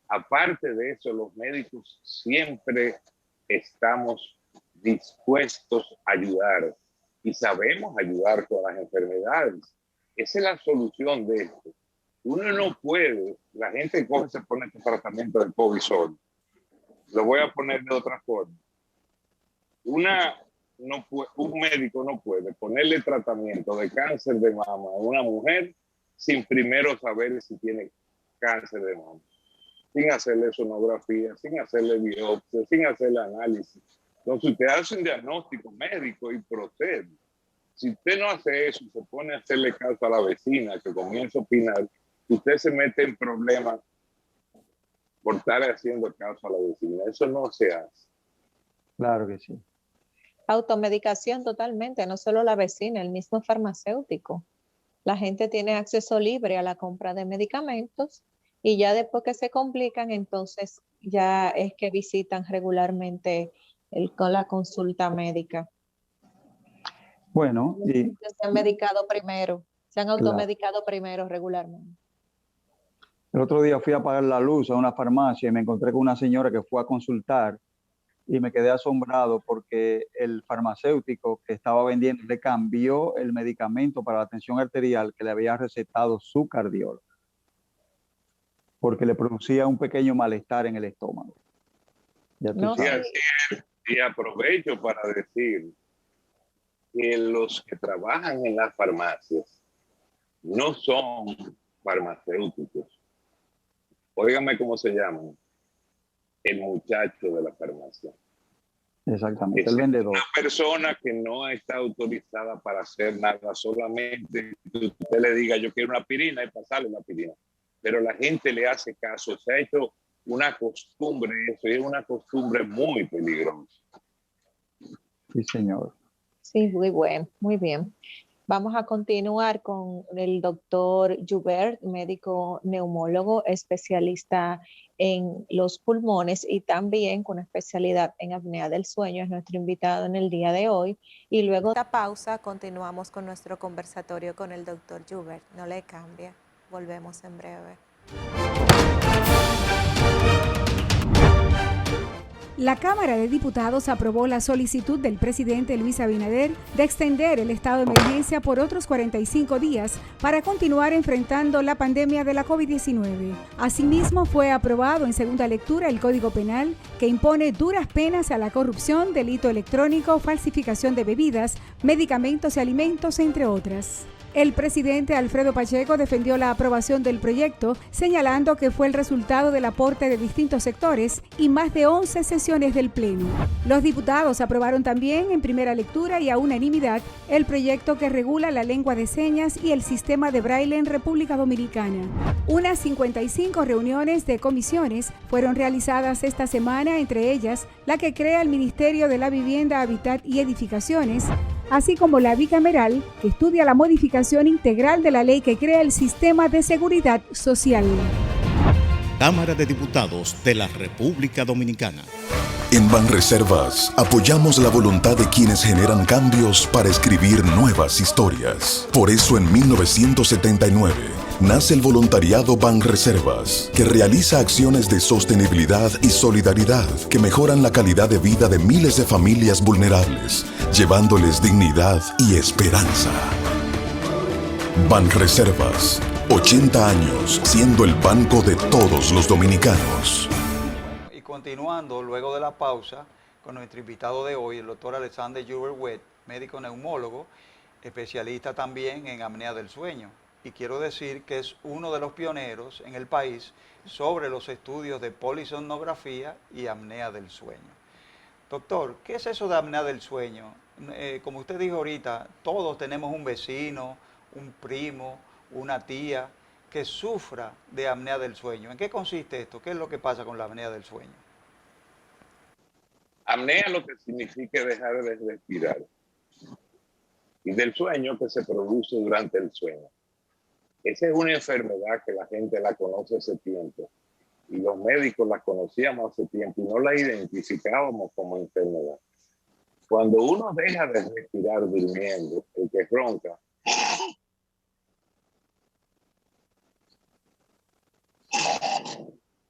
Aparte de eso, los médicos siempre estamos dispuestos a ayudar y sabemos ayudar con las enfermedades. Esa es la solución de esto. Uno no puede, la gente se pone este tratamiento del COVID solo. Lo voy a poner de otra forma. Un médico no puede ponerle tratamiento de cáncer de mama a una mujer sin primero saber si tiene cáncer de mama, sin hacerle sonografía, sin hacerle biopsia, sin hacerle análisis. Entonces usted hace un diagnóstico médico y procede. Si usted no hace eso y se pone a hacerle caso a la vecina que comienza a opinar, usted se mete en problemas por estar haciendo caso a la vecina. Eso no se hace. Claro que sí. Automedicación totalmente, no solo la vecina, el mismo farmacéutico. La gente tiene acceso libre a la compra de medicamentos y ya después que se complican, entonces ya es que visitan regularmente con la consulta médica. Bueno, y se han medicado primero, se han automedicado primero regularmente. El otro día fui a pagar la luz a una farmacia y me encontré con una señora que fue a consultar y me quedé asombrado porque el farmacéutico que estaba vendiendo le cambió el medicamento para la tensión arterial que le había recetado su cardiólogo porque le producía un pequeño malestar en el estómago. Ya tú sabes. Y aprovecho para decir que los que trabajan en las farmacias no son farmacéuticos. Óigame cómo se llaman. El muchacho de la farmacia. Exactamente, es el vendedor. Una persona que no está autorizada para hacer nada, solamente que usted le diga yo quiero una aspirina y pasarle la aspirina. Pero la gente le hace caso, se ha hecho una costumbre, eso es una costumbre muy peligrosa. Sí, señor. Sí, muy bueno, muy bien. Vamos a continuar con el doctor Joubert, médico neumólogo, especialista en los pulmones y también con especialidad en apnea del sueño. Es nuestro invitado en el día de hoy. Y luego de esta pausa continuamos con nuestro conversatorio con el doctor Joubert. No le cambie, volvemos en breve. La Cámara de Diputados aprobó la solicitud del presidente Luis Abinader de extender el estado de emergencia por otros 45 días para continuar enfrentando la pandemia de la COVID-19. Asimismo, fue aprobado en segunda lectura el Código Penal que impone duras penas a la corrupción, delito electrónico, falsificación de bebidas, medicamentos y alimentos, entre otras. El presidente Alfredo Pacheco defendió la aprobación del proyecto, señalando que fue el resultado del aporte de distintos sectores y más de 11 sesiones del Pleno. Los diputados aprobaron también en primera lectura y a unanimidad el proyecto que regula la lengua de señas y el sistema de braille en República Dominicana. Unas 55 reuniones de comisiones fueron realizadas esta semana, entre ellas la que crea el Ministerio de la Vivienda, Hábitat y Edificaciones, así como la bicameral que estudia la modificación integral de la ley que crea el sistema de seguridad social. Cámara de Diputados de la República Dominicana. En Banreservas apoyamos la voluntad de quienes generan cambios para escribir nuevas historias. Por eso en 1979 nace el voluntariado Banreservas, que realiza acciones de sostenibilidad y solidaridad que mejoran la calidad de vida de miles de familias vulnerables, llevándoles dignidad y esperanza. Banreservas, 80 años siendo el banco de todos los dominicanos. Y continuando, luego de la pausa, con nuestro invitado de hoy, el doctor Alexander Juber-Wet, médico neumólogo, especialista también en apnea del sueño. Y quiero decir que es uno de los pioneros en el país sobre los estudios de polisomnografía y apnea del sueño. Doctor, ¿qué es eso de apnea del sueño? Como usted dijo ahorita, todos tenemos un vecino, un primo, una tía que sufra de apnea del sueño. ¿En qué consiste esto? ¿Qué es lo que pasa con la apnea del sueño? Apnea lo que significa dejar de respirar. Y del sueño que se produce durante el sueño. Esa es una enfermedad que la gente la conoce hace tiempo. Y los médicos la conocíamos hace tiempo y no la identificábamos como enfermedad. Cuando uno deja de respirar durmiendo, el que ronca,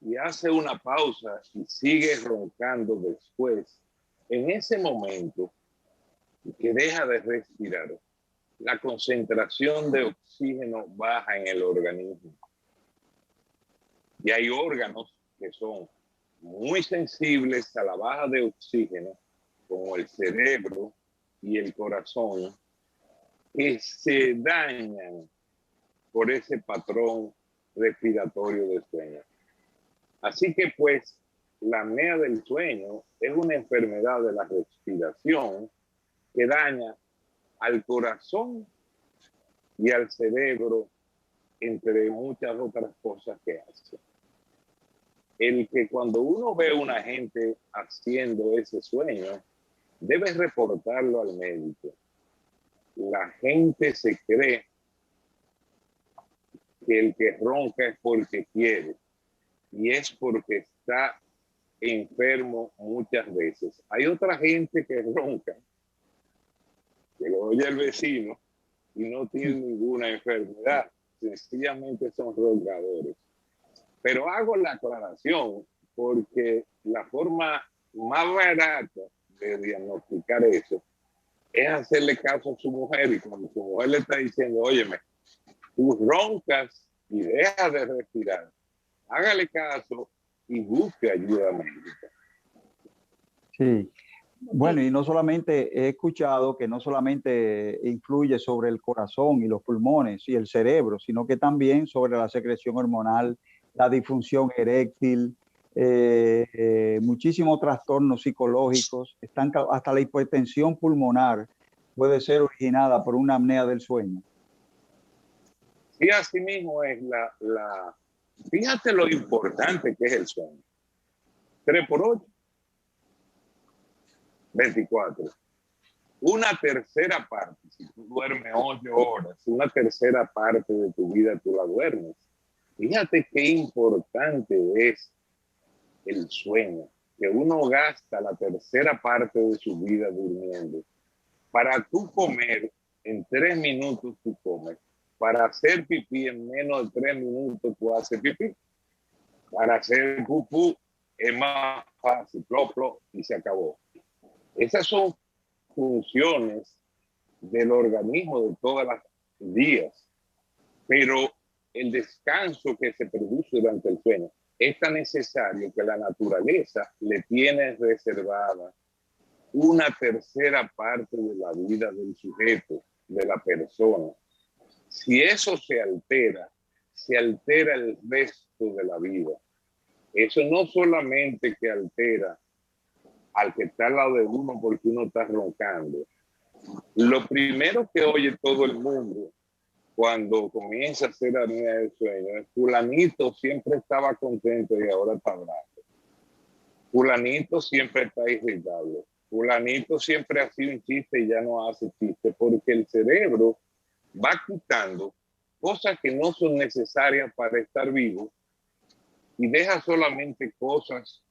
y hace una pausa y sigue roncando después, en ese momento que deja de respirar, la concentración de oxígeno baja en el organismo. Y hay órganos que son muy sensibles a la baja de oxígeno, como el cerebro y el corazón, que se dañan por ese patrón respiratorio del sueño. Así que pues la apnea del sueño es una enfermedad de la respiración que daña al corazón y al cerebro, entre muchas otras cosas que hace. El que cuando uno ve a una gente haciendo ese sueño, debe reportarlo al médico. La gente se cree que el que ronca es porque quiere y es porque está enfermo muchas veces. Hay otra gente que ronca, que lo oye el vecino y no tiene ninguna enfermedad, sencillamente son roncadores. Pero hago la aclaración porque la forma más barata de diagnosticar eso es hacerle caso a su mujer, y cuando su mujer le está diciendo, óyeme, tú roncas y dejas de respirar, hágale caso y busque ayuda médica. Sí. Bueno, y no solamente he escuchado que no solamente influye sobre el corazón y los pulmones y el cerebro, sino que también sobre la secreción hormonal, la disfunción eréctil, muchísimos trastornos psicológicos, hasta la hipertensión pulmonar puede ser originada por una apnea del sueño. Y así mismo es fíjate lo importante que es el sueño. 3 por 8. 24. Una tercera parte, si tú duermes 8 horas, una tercera parte de tu vida tú la duermes. Fíjate qué importante es el sueño, que uno gasta la tercera parte de su vida durmiendo. Para tú comer, en 3 minutos tú comes. Para hacer pipí, en menos de 3 minutos tú haces pipí. Para hacer pupú, es más fácil, plop, plop, y se acabó. Esas son funciones del organismo de todos los días, pero el descanso que se produce durante el sueño es tan necesario que la naturaleza le tiene reservada una tercera parte de la vida del sujeto, de la persona. Si eso se altera el resto de la vida. Eso no solamente que altera al que está al lado de uno porque uno está roncando. Lo primero que oye todo el mundo cuando comienza a hacer apnea del sueño es: fulanito siempre estaba contento y ahora está bravo. Fulanito siempre está irritable. Fulanito siempre ha sido un chiste y ya no hace chiste, porque el cerebro va quitando cosas que no son necesarias para estar vivo y deja solamente cosas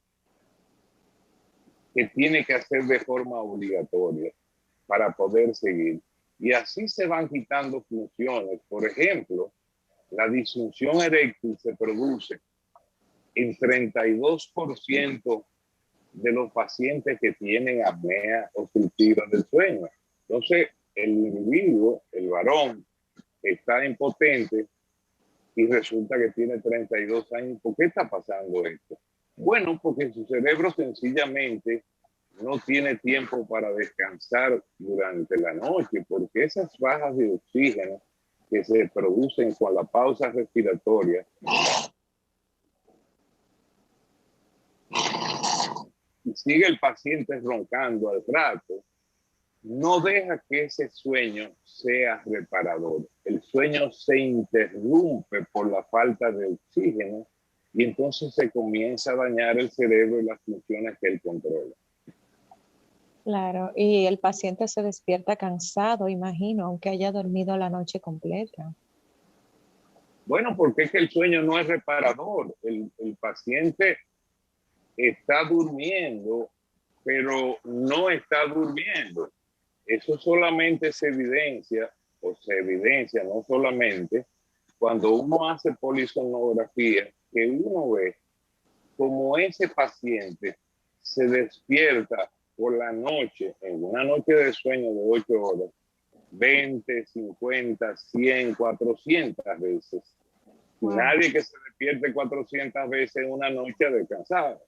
que tiene que hacer de forma obligatoria para poder seguir. Y así se van quitando funciones. Por ejemplo, la disfunción eréctil se produce en 32% de los pacientes que tienen apnea obstructiva del sueño. Entonces, el individuo, el varón, está impotente y resulta que tiene 32 años. ¿Por qué está pasando esto? Bueno, porque su cerebro sencillamente no tiene tiempo para descansar durante la noche, porque esas bajas de oxígeno que se producen con la pausa respiratoria y sigue el paciente roncando al rato, no deja que ese sueño sea reparador. El sueño se interrumpe por la falta de oxígeno y entonces se comienza a dañar el cerebro y las funciones que él controla. Claro, y el paciente se despierta cansado, imagino, aunque haya dormido la noche completa. Bueno, porque es que el sueño no es reparador. El paciente está durmiendo, pero no está durmiendo. Eso solamente se evidencia no solamente cuando uno hace polisonografía, que uno ve como ese paciente se despierta por la noche, en una noche de sueño de 8 horas, 20, 50, 100, 400 veces. Wow. Nadie que se despierte 400 veces en una noche a descansar,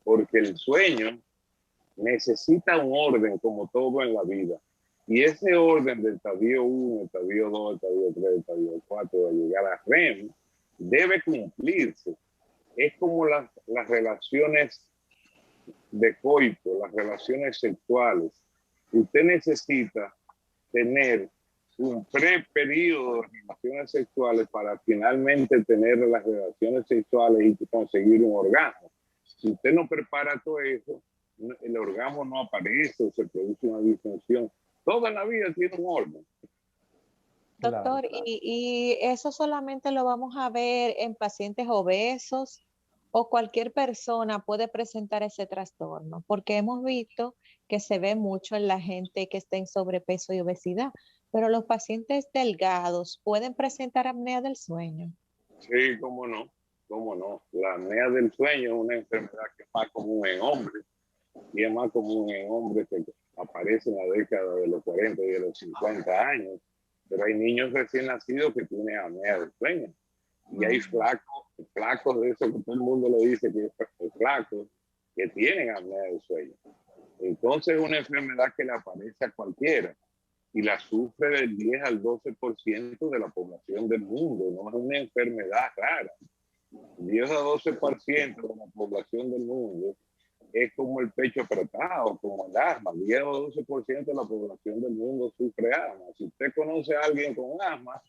porque el sueño necesita un orden como todo en la vida. Y ese orden del estadio 1, estadio 2, estadio 3, estadio 4, de llegar a REM, debe cumplirse. Es como las relaciones de coito, las relaciones sexuales. Usted necesita tener un preperíodo de relaciones sexuales para finalmente tener las relaciones sexuales y conseguir un orgasmo. Si usted no prepara todo eso, el orgasmo no aparece o se produce una disfunción. Toda la vida tiene un orden. Doctor, claro. ¿Y eso solamente lo vamos a ver en pacientes obesos o cualquier persona puede presentar ese trastorno? Porque hemos visto que se ve mucho en la gente que está en sobrepeso y obesidad, pero los pacientes delgados pueden presentar apnea del sueño. Sí, cómo no, cómo no. La apnea del sueño es una enfermedad que es más común en hombres y es más común en hombres que aparece en la década de los 40 y de los 50 años, pero hay niños recién nacidos que tienen apnea del sueño y hay flacos de eso que todo el mundo le dice que es flacos que tienen apnea del sueño. Entonces es una enfermedad que le aparece a cualquiera y la sufre del 10 al 12% de la población del mundo, no es una enfermedad rara. 10 a 12% de la población del mundo es como el pecho apretado, como el asma. 10 o 12% de la población del mundo sufre asma. Si usted conoce a alguien con asma,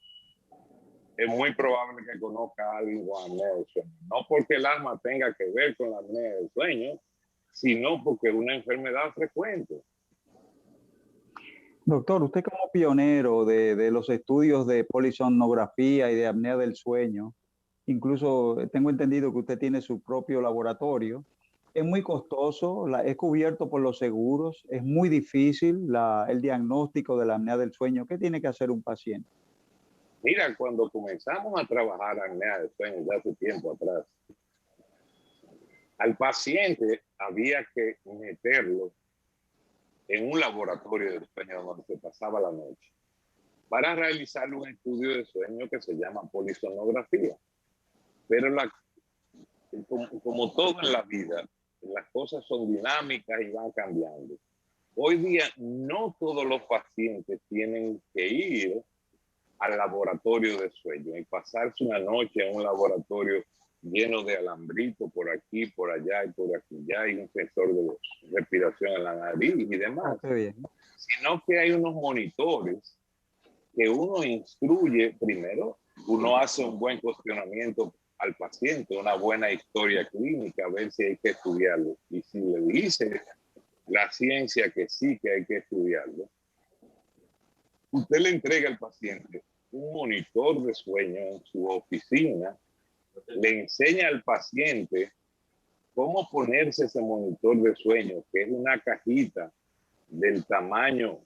es muy probable que conozca a alguien con apnea del sueño. No porque el asma tenga que ver con la apnea del sueño, sino porque es una enfermedad frecuente. Doctor, usted como pionero de los estudios de polisomnografía y de apnea del sueño, incluso tengo entendido que usted tiene su propio laboratorio. Es muy costoso, es cubierto por los seguros, es muy difícil el diagnóstico de la apnea del sueño. ¿Qué tiene que hacer un paciente? Mira, cuando comenzamos a trabajar apnea del sueño ya hace tiempo atrás, al paciente había que meterlo en un laboratorio de sueño donde se pasaba la noche para realizar un estudio de sueño que se llama polisomnografía. Pero como todo en la vida, las cosas son dinámicas y van cambiando. Hoy día no todos los pacientes tienen que ir al laboratorio de sueño y pasarse una noche en un laboratorio lleno de alambritos por aquí, por allá y por aquí, ya hay un sensor de respiración en la nariz y demás. Sino que hay unos monitores que uno instruye primero, uno hace un buen cuestionamiento al paciente, una buena historia clínica, a ver si hay que estudiarlo. Y si le dice la ciencia que sí que hay que estudiarlo, usted le entrega al paciente un monitor de sueño en su oficina le enseña al paciente cómo ponerse ese monitor de sueño, que es una cajita del tamaño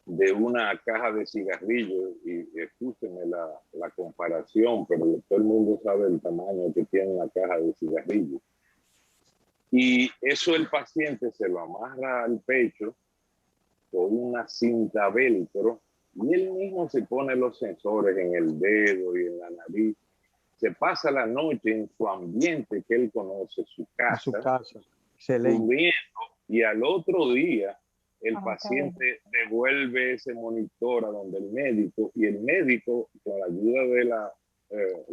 de una caja de cigarrillos, y escúchenme la comparación, pero todo el mundo sabe el tamaño que tiene una caja de cigarrillos. Y eso el paciente se lo amarra al pecho con una cinta velcro y él mismo se pone los sensores en el dedo y en la nariz. Se pasa la noche en su ambiente que él conoce, su casa. Excelente. Durmiendo, y al otro día el paciente devuelve ese monitor a donde el médico, y el médico, con la ayuda de la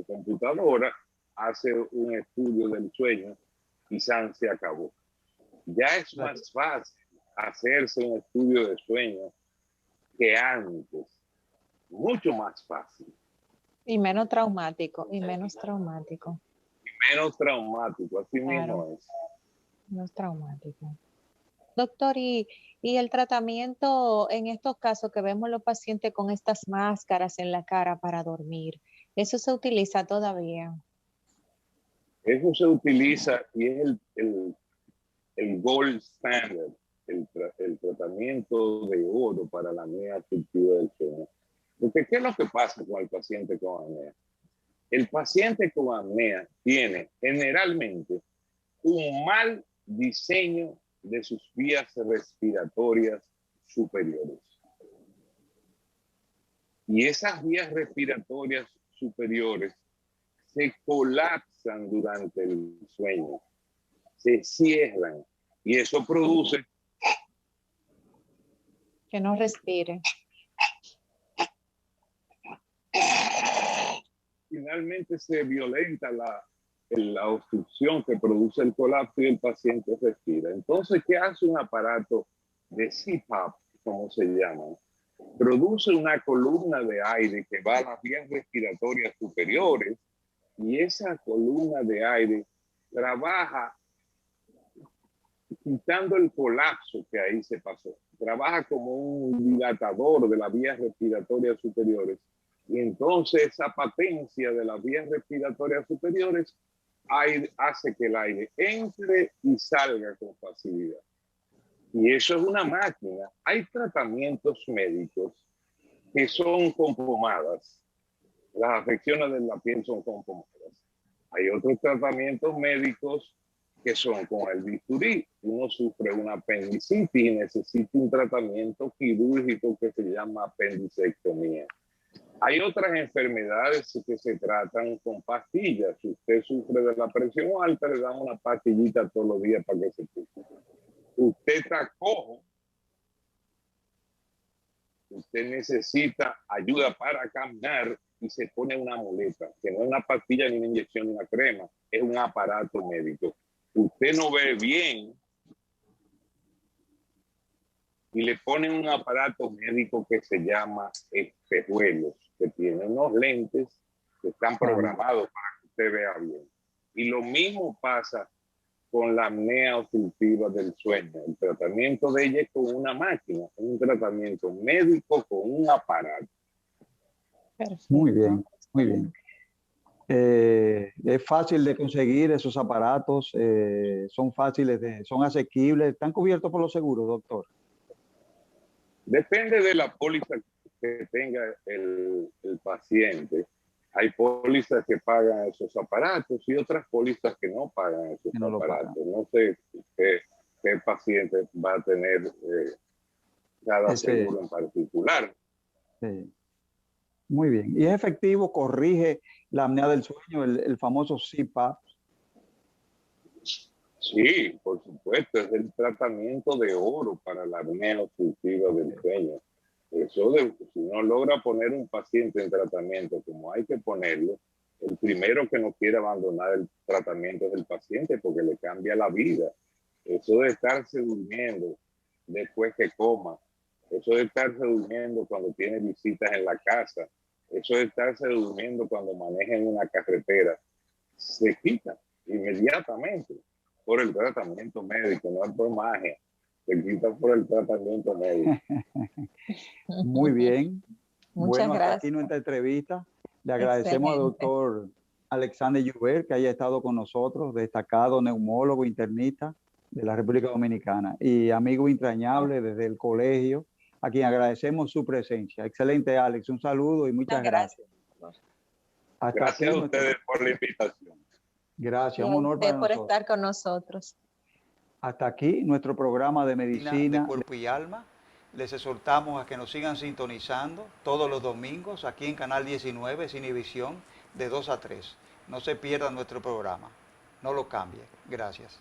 computadora, hace un estudio del sueño y se acabó. Ya es más fácil hacerse un estudio de sueño que antes, mucho más fácil. Y menos traumático, y menos traumático. Menos traumático, así mismo es. Menos traumático. Doctor, y el tratamiento en estos casos que vemos los pacientes con estas máscaras en la cara para dormir, ¿eso se utiliza todavía? Eso se utiliza y es el gold standard, el tratamiento de oro para la apnea obstructiva del sueño. Porque ¿qué es lo que pasa con el paciente con apnea? El paciente con apnea tiene generalmente un mal diseño de sus vías respiratorias superiores. Y esas vías respiratorias superiores se colapsan durante el sueño, se cierran, y eso produce que no respire. Finalmente se violenta la obstrucción que produce el colapso y el paciente respira. Entonces, ¿qué hace un aparato de CPAP, como se llama? Produce una columna de aire que va a las vías respiratorias superiores, y esa columna de aire trabaja quitando el colapso que ahí se pasó. Trabaja como un dilatador de las vías respiratorias superiores, y entonces esa patencia de las vías respiratorias superiores hace que el aire entre y salga con facilidad. Y eso es una máquina. Hay tratamientos médicos que son con pomadas. Las afecciones de la piel son con pomadas. Hay otros tratamientos médicos que son con el bisturí. Uno sufre una apendicitis y necesita un tratamiento quirúrgico que se llama apendicectomía. Hay otras enfermedades que se tratan con pastillas. Si usted sufre de la presión alta, le dan una pastillita todos los días para que se quite. Usted está cojo, usted necesita ayuda para caminar y se pone una muleta, que no es una pastilla, ni una inyección, ni una crema, es un aparato médico. Usted no ve bien y le ponen un aparato médico que se llama espejuelos, que tiene unos lentes que están programados para que usted vea bien. Y lo mismo pasa con la apnea obstructiva del sueño. El tratamiento de ella es con una máquina, un tratamiento médico con un aparato. Perfecto. Muy bien, muy bien. Es fácil de conseguir esos aparatos, son fáciles, son asequibles, ¿están cubiertos por los seguros, doctor? Depende de la póliza que tenga el paciente. Hay pólizas que pagan esos aparatos y otras pólizas que no pagan esos aparatos. No sé qué paciente va a tener cada seguro en particular. Sí. Muy bien. ¿Y es efectivo? ¿Corrige la apnea del sueño, el famoso CPAP? Sí, por supuesto. Es el tratamiento de oro para la apnea obstructiva del sueño. Eso si uno logra poner un paciente en tratamiento como hay que ponerlo, el primero que no quiere abandonar el tratamiento es el paciente, porque le cambia la vida. Eso de estarse durmiendo después que coma, eso de estarse durmiendo cuando tiene visitas en la casa, eso de estarse durmiendo cuando maneja en una carretera, se quita inmediatamente por el tratamiento médico, no es por magia. Se quita por el tratamiento médico. Muy bien. Muchas bueno, hasta gracias. aquí nuestra entrevista. Le agradecemos al Excelente. doctor Alexander Joubert que haya estado con nosotros, destacado neumólogo internista de la República Dominicana y amigo entrañable desde el colegio, a quien agradecemos su presencia. Excelente, Alex. Un saludo y muchas gracias. Hasta Gracias aquí a ustedes nuestro... por la invitación. Gracias, Y un a honor usted para por nosotros. estar con nosotros. Hasta aquí nuestro programa de De medicina. cuerpo y alma. Les exhortamos a que nos sigan sintonizando todos los domingos aquí en Canal 19, Cinevisión, de 2 a 3. No se pierdan nuestro programa. No lo cambie. Gracias.